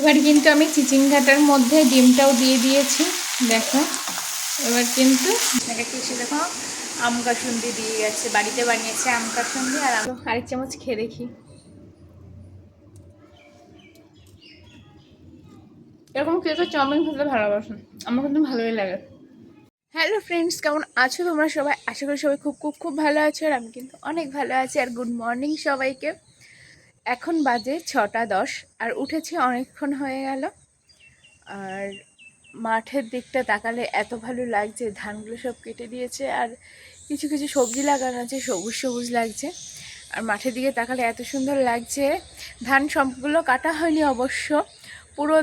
এবার কিন্তু আমি চিচিঙ্গাটার মধ্যে ডিমটাও দিয়ে দিয়েছি। দেখো এবার কিন্তু এসে দেখো আম কাসুন্দি দিয়ে গেছে, বাড়িতে বানিয়েছে আম কাসুন্দি। আর আরেক চামচ খেয়ে দেখি। এরকম কেউ তো চাউমিন খেতে ভালোবাসেন, আমার কিন্তু ভালোই লাগে। হ্যালো ফ্রেন্ডস, কেমন আছো তোমরা সবাই? আশা করি সবাই খুব খুব খুব ভালো আছো। আর আমি কিন্তু অনেক ভালো আছি। আর গুড মর্নিং সবাইকে। এখন বাজে 6টা 10 আর উঠেছি অনেকক্ষণ হয়ে গেল। আর মাঠের দিকটা তাকালে এত ভালো লাগছে, ধানগুলো সব কেটে দিয়েছে আর কিছু কিছু সবজি লাগানো আছে, সবুজ সবুজ লাগছে। আর মাঠের দিকে তাকালে এত সুন্দর লাগছে। ধান সবগুলো কাটা হয়নি অবশ্য, পুরো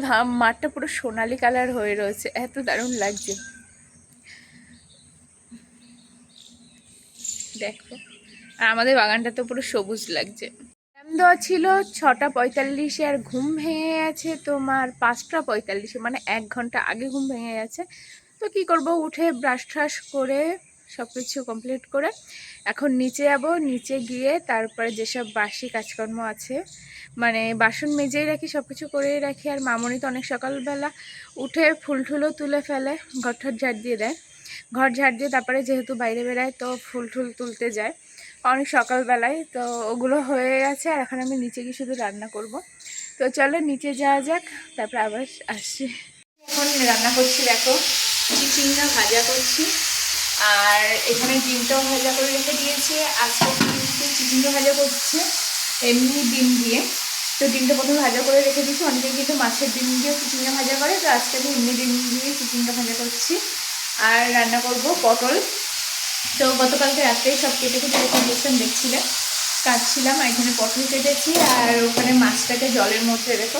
মাঠটা পুরো সোনালি কালার হয়ে রয়েছে, এত দারুণ লাগছে। দেখো আর আমাদের বাগানটা তো পুরো সবুজ লাগছে। টাইম দেওয়া ছিল 6টা 45 আর ঘুম ভেঙে গেছে তোমার 5টা 45, মানে 1 ঘন্টা আগে ঘুম ভেঙে গেছে। তো কি করব, উঠে ব্রাশ ট্রাশ করে সব কিছু কমপ্লিট করে এখন নিচে যাব। নিচে গিয়ে তারপরে যেসব বাসি কাজকর্ম আছে, মানে বাসন মেজেই রাখি, সব কিছু করেই রাখি। আর মামনি তো অনেক সকালবেলা উঠে ফুল টুলও তুলে ফেলে, ঘর ঠর ঝাড় দিয়ে দেয়। ঘর ঝাড় দিয়ে তারপরে যেহেতু বাইরে বেড়ায় তো ফুল টুল তুলতে যায় অনেক সকালবেলায়। তো ওগুলো হয়ে গেছে আর এখন আমি নিচে গিয়ে শুধু রান্না করব। তো চলো নিচে যাওয়া যাক, তারপরে আবার আসছি। এখন রান্না করছি, দেখো চিচিঙ্গা ভাজা করছি। আর এখানে ডিমটাও ভাজা করে রেখে দিয়েছি। আজকে কিন্তু চিচিঙ্গা ভাজা করছে এমনি ডিম দিয়ে। তো ডিমটা প্রথমে ভাজা করে রেখে দিয়েছি। অনেকে কিন্তু মাছের ডিম দিয়েও চিচিঙ্গা ভাজা করে, তো আজকে আমি এমনি ডিম দিয়ে চিচিঙ্গা ভাজা করছি। আর রান্না করব পটল। তো গতকালকে রাত্রেই সব কেটে কেটে রেখে দিয়েছিলাম, দেখছিলাম কাটছিলাম। আর এখানে পটল কেটেছি আর ওখানে মাছটাকে জলের মধ্যে, দেখো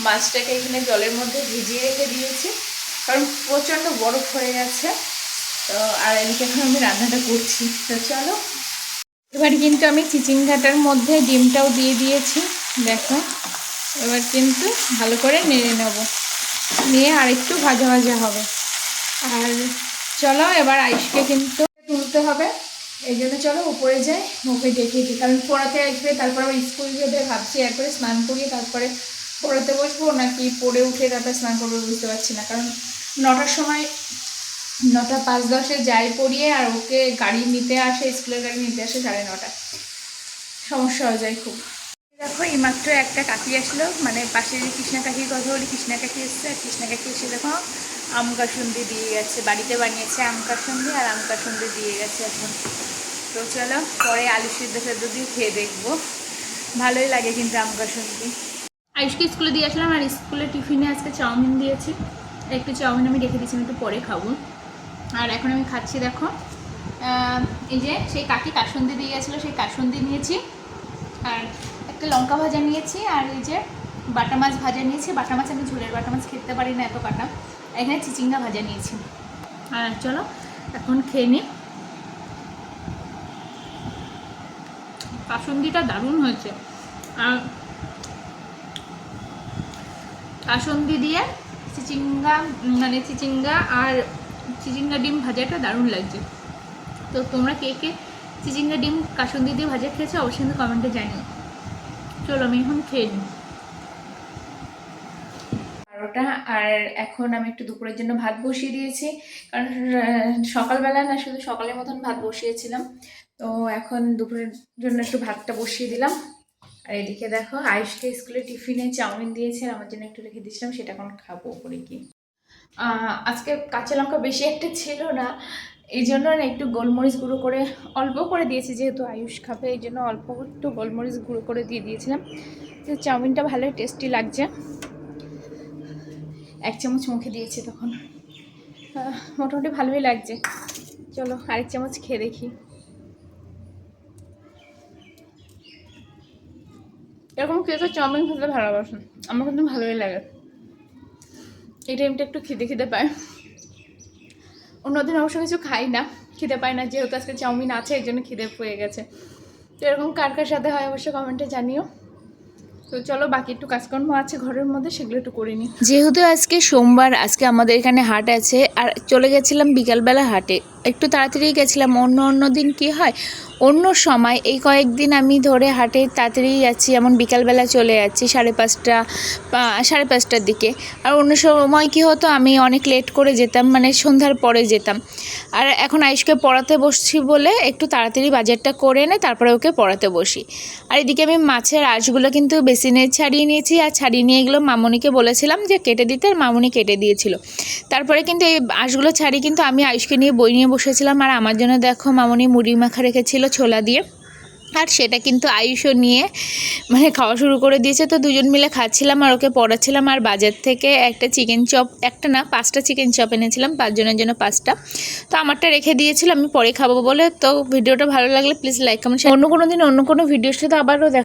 মাছটাকে এখানে জলের মধ্যে ভিজিয়ে রেখে দিয়েছি, কারণ প্রচণ্ড বরফ হয়ে গেছে। তো আর এদিকে এখন আমি রান্নাটা করছি। তো চলো এবার কিন্তু আমি চিচিঙ্গাটার মধ্যে ডিমটাও দিয়ে দিয়েছি। দেখো এবার কিন্তু ভালো করে নেড়ে নেব, নিয়ে আর একটু ভাজা ভাজা হবে। আর চলো এবার আইসকে কিন্তু তুলতে হবে, এই জন্য চলো উপরে যাই, মুখে ডেকে দিই, কারণ পড়াতে আসবে। তারপর আবার স্কুল যাবে, ভাবছি একবারে স্নান করিয়ে তারপরে পড়াতে বসবো নাকি পড়ে উঠে তারপরে স্নান করবো, বুঝতে পারছি না। কারণ 9টার সময় 9টা 5-10 যাই পড়িয়ে, আর ওকে গাড়ি নিতে আসে, স্কুলের গাড়ি নিতে আসে 9:30। সমস্যা হয়ে যায় খুব। দেখো এইমাত্র একটা কাকি আসলো, মানে পাশের কৃষ্ণা কাকির কথা বলি, কৃষ্ণা কাকি এসছে। আর কৃষ্ণা কাকি এসে দেখো আম কাসুন্দি দিয়ে গেছে, বাড়িতে বানিয়েছে আম কাসুন্দি। আর আম কাসুন্দি দিয়ে গেছে এখন। তো চলো পরে আলু সিদ্ধ সেদ্ধ দিয়ে খেয়ে দেখবো, ভালোই লাগে কিন্তু আম কাসুন্দি। আয়ুষকে স্কুলে দিয়ে আসলাম, আর স্কুলে টিফিনে আজকে চাউমিন দিয়েছি। একটু চাউমিন আমি রেখে দিয়েছি, আমি একটু পরে খাবো। আর এখন আমি খাচ্ছি, দেখো এই যে সেই কাকি কাসুন্দি দিয়ে গেছিলো, সেই কাসুন্দি নিয়েছি। আর একটা লঙ্কা ভাজা নিয়েছি। আর এই যে বাটা মাছ ভাজা নিয়েছি। বাটা মাছ আমি ঝোলের বাটা মাছ খেতে পারি না, এত কাটা। এখানে চিচিঙ্গা ভাজা নিয়েছি। আর চলো এখন খেয়ে নিই। কাসুন্দিটা দারুণ হয়েছে। আর কাসুন্দি দিয়ে চিচিঙ্গা, মানে চিচিঙ্গা আর চিচিঙ্গা ডিম ভাজাটা দারুণ লাগছে। তো তোমরা কে কে চিচিঙ্গা ডিম কাসুন্দি দিয়ে ভাজা খেয়েছো অবশ্যই কিন্তু কমেন্টে জানিও। চলো আমি এখন খেয়ে নিই। 12টা। আর এখন আমি একটু দুপুরের জন্য ভাত বসিয়ে দিয়েছি, কারণ সকালবেলা না শুধু সকালের মতন ভাত বসিয়েছিলাম। তো এখন দুপুরের জন্য একটু ভাতটা বসিয়ে দিলাম। আর এদিকে দেখো আয়ুষকে স্কুলে টিফিনে চাউমিন দিয়েছে, আর আমার জন্য একটু রেখে দিয়েছিলাম, সেটা এখন খাবো করে কি। আজকে কাঁচা লঙ্কা বেশি একটা ছিল না, এই জন্য না একটু গোলমরিচ গুঁড়ো করে অল্প করে দিয়েছি, যেহেতু আয়ুষ খাবে এই জন্য অল্প একটু গোলমরিচ গুঁড়ো করে দিয়ে দিয়েছিলাম। তো চাউমিনটা ভালোই টেস্টি লাগছে। 1 চামচ মুখে দিয়েছি তখন, মোটামুটি ভালোই লাগছে। চলো আরেক চামচ খেয়ে দেখি। এরকম কেউ তো চাউমিন খেতে ভালোবাসেন, আমার কিন্তু ভালোই লাগে। এই টাইমটা একটু খিদে খিদে পায়, অন্যদিন অবশ্য কিছু খাই না, খিদে পায় না, যেহেতু আজকে চাউমিন আছে এই জন্য খিদে পেয়ে গেছে। তো এরকম কার কার সাথে হয় অবশ্যই কমেন্টে জানিও। তো চলো বাকি একটু কাজকর্ম আছে ঘরের মধ্যে, সেগুলো একটু করে নিই। যেহেতু আজকে সোমবার, আজকে আমাদের এখানে হাট আছে, আর চলে গেছিলাম বিকালবেলা হাটে। একটু তাড়াতাড়ি গেছিলাম। অন্য দিন কি হয়, অন্য সময় এই কয়েকদিন আমি ধরে হাটে তাড়াতাড়ি যাচ্ছি, যেমন বিকালবেলা চলে যাচ্ছি 5:30টার দিকে। আর অন্য সময় কি হতো, আমি অনেক লেট করে যেতাম, মানে সন্ধ্যার পরে যেতাম। আর এখন আয়ুষকে পড়াতে বসছি বলে একটু তাড়াতাড়ি বাজারটা করে এনে তারপরে ওকে পড়াতে বসি। আর এদিকে আমি মাছের আঁশগুলো কিন্তু বেসিনে ছাড়িয়ে নিয়েছি, আর ছাড়িয়ে নিয়ে এগুলো মামুনিকে বলেছিলাম যে কেটে দিতে, আর মামুনি কেটে দিয়েছিল। তারপরে কিন্তু এই আঁশগুলো ছাড়িয়ে কিন্তু আমি আয়ুষকে নিয়ে বই নিয়ে বসেছিলাম। আর আমার জন্য দেখো মামুনি মুড়ি মাখা রেখেছিল ছোলা দিয়ে, আর সেটা কিন্তু আয়ুষও নিয়ে মানে খাওয়া শুরু করে দিয়েছে। তো দুজন মিলে খাচ্ছিলাম আর ওকে পড়াচ্ছিলাম। আর বাজার থেকে একটা চিকেন চপ, একটা না 5টা চিকেন চপ এনেছিলাম, 5 জনের জন্য 5টা। তো আমারটা রেখে দিয়েছিল, আমি পরে খাবো বলে। তো ভিডিওটা ভালো লাগলে প্লিজ লাইক কমেন্ট, অন্য কোনো দিন অন্য কোনো ভিডিওর সাথে আবারও দেখা।